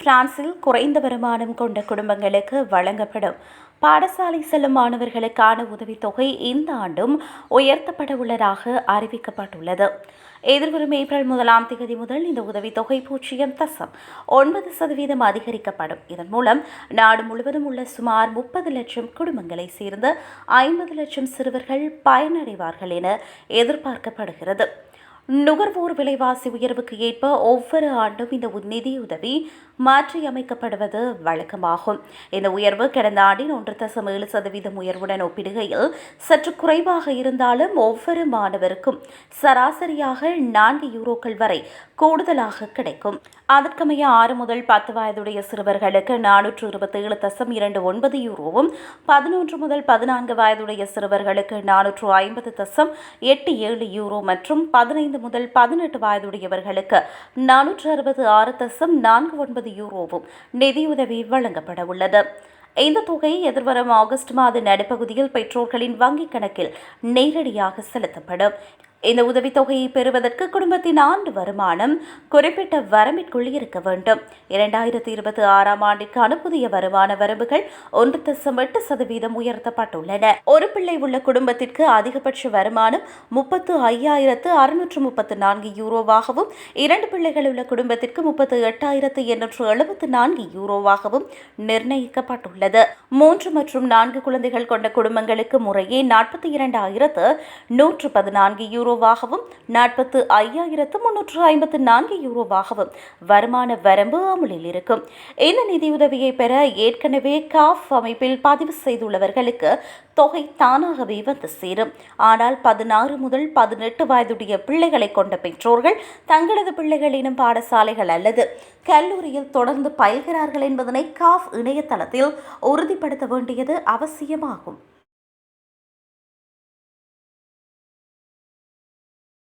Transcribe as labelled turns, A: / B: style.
A: பிரான்சில் குறைந்த வருமானம் கொண்ட குடும்பங்களுக்கு வழங்கப்படும் பாடசாலை செல்லும் மாணவர்களுக்கான உதவித்தொகை இந்த ஆண்டும் உயர்த்தப்பட உள்ளதாக அறிவிக்கப்பட்டுள்ளது. எதிர்வரும் ஏப்ரல் 1ஆம் தேதி முதல் இந்த உதவித்தொகை 0.9% அதிகரிக்கப்படும். இதன் மூலம் நாடு முழுவதும் உள்ள சுமார் 30 லட்சம் குடும்பங்களை சேர்ந்த 50 லட்சம் சிறுவர்கள் பயனடைவார்கள் என எதிர்பார்க்கப்படுகிறது. நுகர்வோர் விலைவாசி உயர்வுக்கு ஏற்ப ஒவ்வொரு ஆண்டும் இந்த நிதியுதவி மாற்றியமைக்கப்படுவது வழக்கமாகும். இந்த உயர்வு கடந்த ஆண்டின் 1.7% உயர்வுடன் ஒப்பிடுகையில் சற்று குறைவாக இருந்தாலும் ஒவ்வொரு மாணவருக்கும் சராசரியாக 4 யூரோக்கள் வரை கூடுதலாக கிடைக்கும். அதற்கமைய 6 முதல் 10 வயதுடைய சிறுவர்களுக்கு 427.29 யூரோவும், 11 முதல் 14 வயதுடைய சிறுவர்களுக்கு 450.87 யூரோ மற்றும் 15 முதல் 18 வயதுடையவர்களுக்கு 466.49 யூரோவும் நிதியுதவி வழங்கப்பட உள்ளது. இந்த தொகை எதிர்வரும் ஆகஸ்ட் மாத நடுப்பகுதியில் பெற்றோர்களின் வங்கிக் கணக்கில் நேரடியாக செலுத்தப்படும். இந்த உதவித்தொகையை பெறுவதற்கு குடும்பத்தின் ஆண்டு வருமானம் குறிப்பிட்ட வரம்பிற்குள் இருக்க வேண்டும். 2026ஆம் ஆண்டிற்கான புதிய வருமான வரம்புகள் 1.8% உயர்த்தப்பட்டுள்ளன. ஒரு பிள்ளை உள்ள குடும்பத்திற்கு அதிகபட்ச வருமானம் 35,634 யூரோவாகவும், 2 பிள்ளைகள் உள்ள குடும்பத்திற்கு 38,874 யூரோவாகவும் நிர்ணயிக்கப்பட்டுள்ளது. 3 மற்றும் 4 குழந்தைகள் கொண்ட குடும்பங்களுக்கு முறையே 42,114 யூரோவாகவும் 45,354 யூரோவாகவும் வருமான வரம்பு அமலில் இருக்கும். இந்த நிதியுதவியை பெற ஏற்கனவே காஃப் அமைப்பில் பதிவு செய்துள்ளவர்களுக்கு தொகை தானாகவே வந்து சேரும். ஆனால் 16 முதல் 18 வயதுடைய பிள்ளைகளை கொண்ட பெற்றோர்கள் தங்களது பிள்ளைகள் எனும் பாடசாலைகள் அல்லது கல்லூரியில் தொடர்ந்து பயில்கிறார்கள் என்பதனை காஃப் இணையதளத்தில் உறுதிப்படுத்த வேண்டியது அவசியமாகும்.